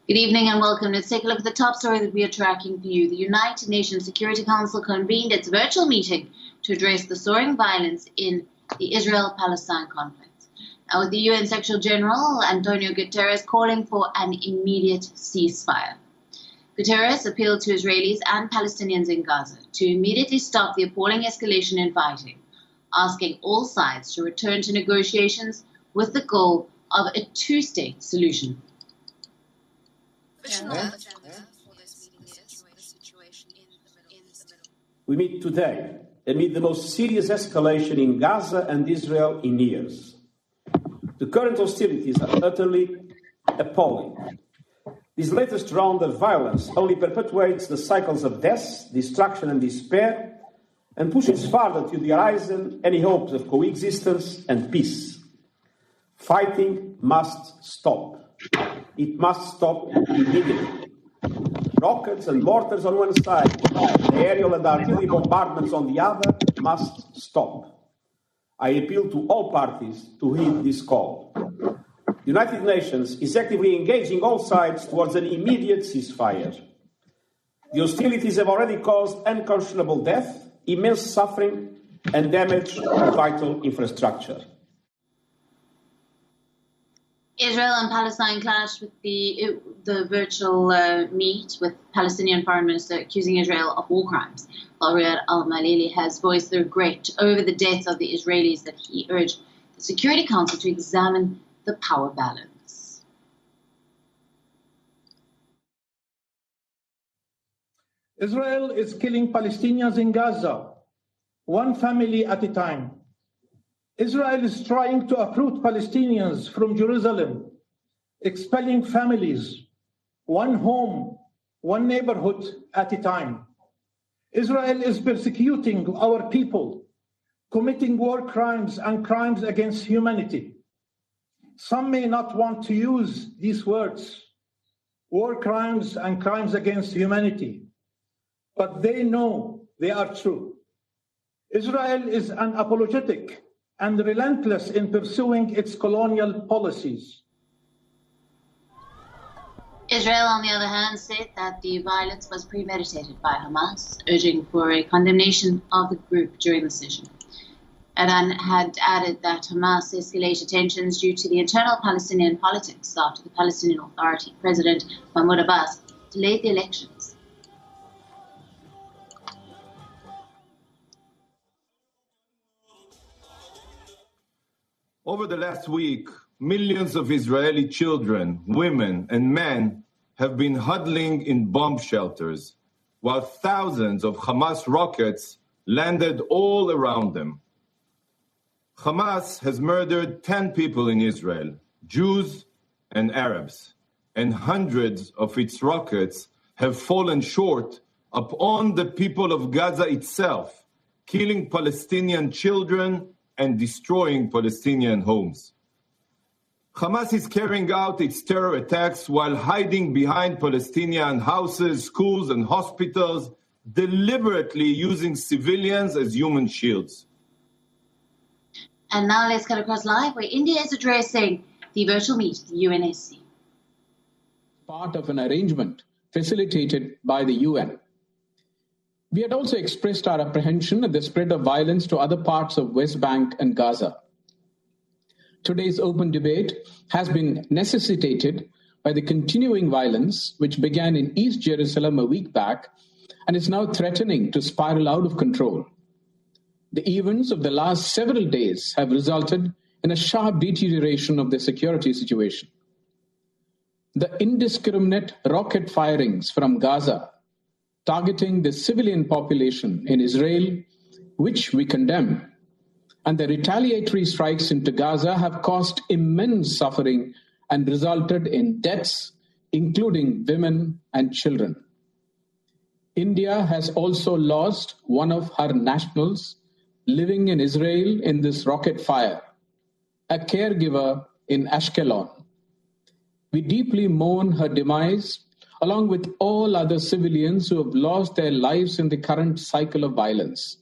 Good evening and welcome. Let's take a look at the top story that we are tracking for you. The United Nations Security Council convened its virtual meeting to address the soaring violence in the Israel-Palestine conflict. Now, with the UN Secretary General Antonio Guterres calling for an immediate ceasefire. Guterres appealed to Israelis and Palestinians in Gaza to immediately stop the appalling escalation in fighting, asking all sides to return to negotiations with the goal of a two-state solution. We meet today amid the most serious escalation in Gaza and Israel in years. The current hostilities are utterly appalling. This latest round of violence only perpetuates the cycles of death, destruction and despair, and pushes farther to the horizon any hopes of coexistence and peace. Fighting must stop. It must stop immediately. Rockets and mortars on one side, aerial and artillery bombardments on the other must stop. I appeal to all parties to heed this call. The United Nations is actively engaging all sides towards an immediate ceasefire. The hostilities have already caused unconscionable death, immense suffering, and damage to vital infrastructure. Israel and Palestine clashed with the virtual meet with Palestinian Foreign Minister accusing Israel of war crimes, while Riyad al-Malili has voiced the regret over the deaths of the Israelis that he urged the Security Council to examine the power balance. Israel is killing Palestinians in Gaza, one family at a time. Israel is trying to uproot Palestinians from Jerusalem, expelling families, one home, one neighborhood at a time. Israel is persecuting our people, committing war crimes and crimes against humanity. Some may not want to use these words, war crimes and crimes against humanity, but they know they are true. Israel is unapologetic and relentless in pursuing its colonial policies. Israel, on the other hand, said that the violence was premeditated by Hamas, urging for a condemnation of the group during the session. Iran had added that Hamas escalated tensions due to the internal Palestinian politics after the Palestinian Authority President Mahmoud Abbas delayed the elections. Over the last week, millions of Israeli children, women, and men have been huddling in bomb shelters, while thousands of Hamas rockets landed all around them. Hamas has murdered 10 people in Israel, Jews and Arabs, and hundreds of its rockets have fallen short upon the people of Gaza itself, killing Palestinian children and destroying Palestinian homes. Hamas is carrying out its terror attacks while hiding behind Palestinian houses, schools, and hospitals, deliberately using civilians as human shields. And now let's cut across live, where India is addressing the virtual meet of the UNSC. Part of an arrangement facilitated by the UN. We had also expressed our apprehension at the spread of violence to other parts of West Bank and Gaza. Today's open debate has been necessitated by the continuing violence which began in East Jerusalem a week back and is now threatening to spiral out of control. The events of the last several days have resulted in a sharp deterioration of the security situation. The indiscriminate rocket firings from Gaza targeting the civilian population in Israel, which we condemn, and the retaliatory strikes into Gaza have caused immense suffering and resulted in deaths, including women and children. India has also lost one of her nationals living in Israel in this rocket fire, a caregiver in Ashkelon. We deeply mourn her demise, along with all other civilians who have lost their lives in the current cycle of violence.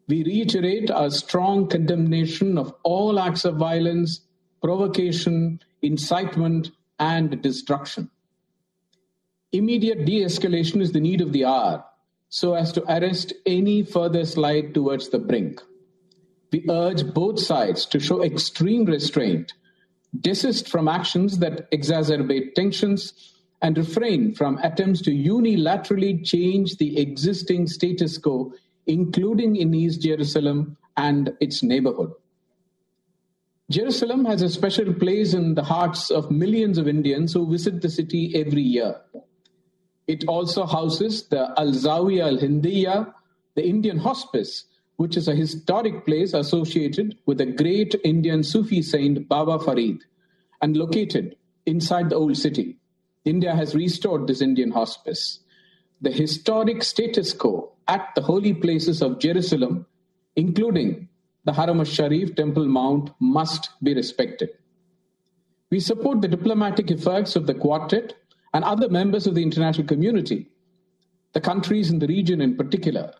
We reiterate our strong condemnation of all acts of violence, provocation, incitement, and destruction. Immediate de-escalation is the need of the hour, so as to arrest any further slide towards the brink. We urge both sides to show extreme restraint, desist from actions that exacerbate tensions, and refrain from attempts to unilaterally change the existing status quo, including in East Jerusalem and its neighborhood. Jerusalem has a special place in the hearts of millions of Indians who visit the city every year. It also houses the Al-Zawiya Al-Hindiya, the Indian hospice, which is a historic place associated with the great Indian Sufi saint Baba Farid, and located inside the old city. India has restored this Indian hospice. The historic status quo at the holy places of Jerusalem, including the Haram al-Sharif Temple Mount, must be respected. We support the diplomatic efforts of the Quartet and other members of the international community, the countries in the region in particular,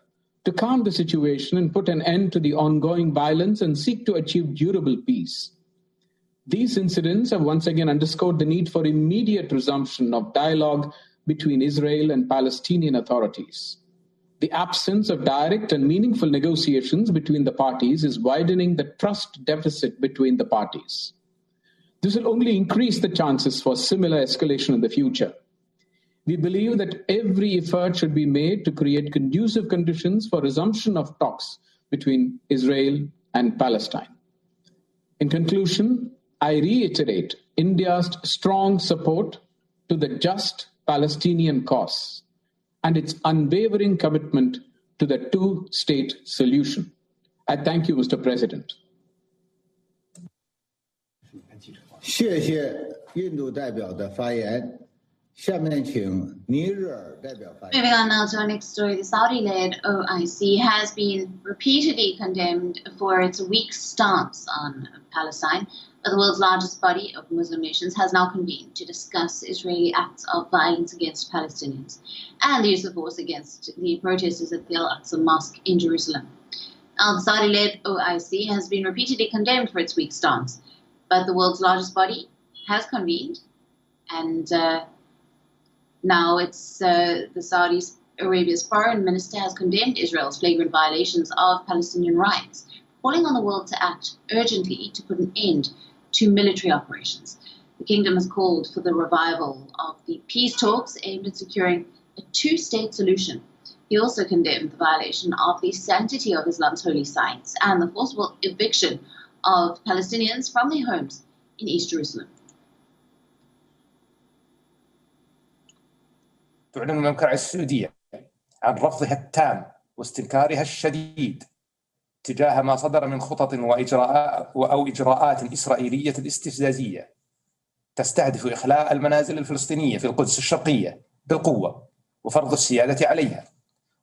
to calm the situation and put an end to the ongoing violence and seek to achieve durable peace. These incidents have once again underscored the need for immediate resumption of dialogue between Israel and Palestinian authorities. The absence of direct and meaningful negotiations between the parties is widening the trust deficit between the parties. This will only increase the chances for similar escalation in the future. We believe that every effort should be made to create conducive conditions for resumption of talks between Israel and Palestine. In conclusion, I reiterate India's strong support to the just Palestinian cause and its unwavering commitment to the two-state solution. I thank you, Mr. President. 谢谢印度代表的发言。下面请尼日尔代表发言。 Moving on now to our next story, the Saudi-led OIC has been repeatedly condemned for its weak stance on Palestine, but the world's largest body of Muslim nations has now convened to discuss Israeli acts of violence against Palestinians and the use of force against the protesters at the Al-Aqsa Mosque in Jerusalem. Now, the Saudi-led OIC has been repeatedly condemned for its weak stance, but the world's largest body has convened, and now it's the Saudi Arabia's foreign minister has condemned Israel's flagrant violations of Palestinian rights, calling on the world to act urgently to put an end to military operations. The kingdom has called for the revival of the peace talks aimed at securing a two-state solution. He also condemned the violation of the sanctity of Islam's holy sites and the forcible eviction of Palestinians from their homes in East Jerusalem. تعلن المملكة السعودية عن رفضها التام واستنكارها الشديد تجاه ما صدر من خطط وإجراءات إسرائيلية استفزازية تستهدف إخلاء المنازل الفلسطينية في القدس الشرقية بالقوة وفرض السيادة عليها،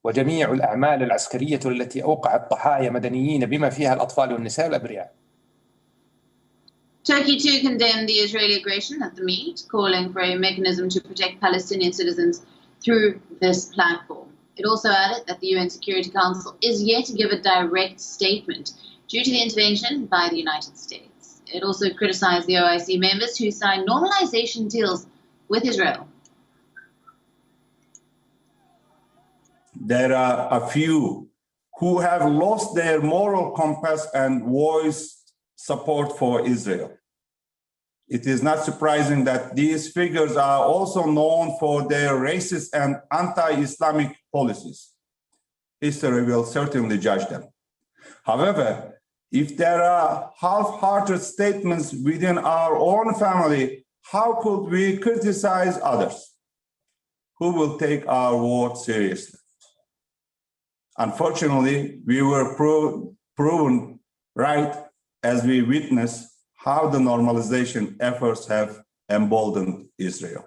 وجميع الأعمال العسكرية التي أوقعت ضحايا مدنيين بما فيها الأطفال والنساء والأبرياء. Turkey too condemned the Israeli aggression at the meet, calling for a mechanism to protect Palestinian citizens through this platform. It also added that the UN Security Council is yet to give a direct statement due to the intervention by the United States. It also criticized the OIC members who signed normalization deals with Israel. There are a few who have lost their moral compass and voice support for Israel. It is not surprising that these figures are also known for their racist and anti-Islamic policies. History will certainly judge them. However, if there are half-hearted statements within our own family, how could we criticize others? Who will take our word seriously? Unfortunately, we were proven right as we witness how the normalization efforts have emboldened Israel.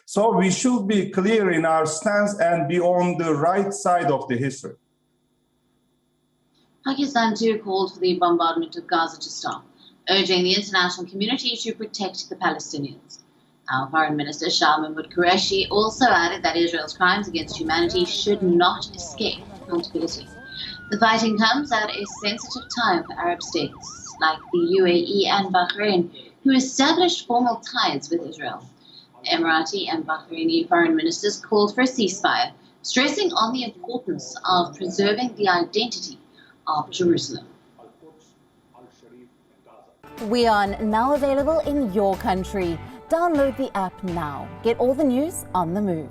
So we should be clear in our stance and be on the right side of the history. Pakistan too called for the bombardment of Gaza to stop, urging the international community to protect the Palestinians. Our Foreign Minister Shah Mahmood Qureshi also added that Israel's crimes against humanity should not escape accountability. The fighting comes at a sensitive time for Arab states like the UAE and Bahrain, who established formal ties with Israel. Emirati and Bahraini foreign ministers called for a ceasefire, stressing on the importance of preserving the identity of Jerusalem. WION, now available in your country. Download the app now. Get all the news on the move.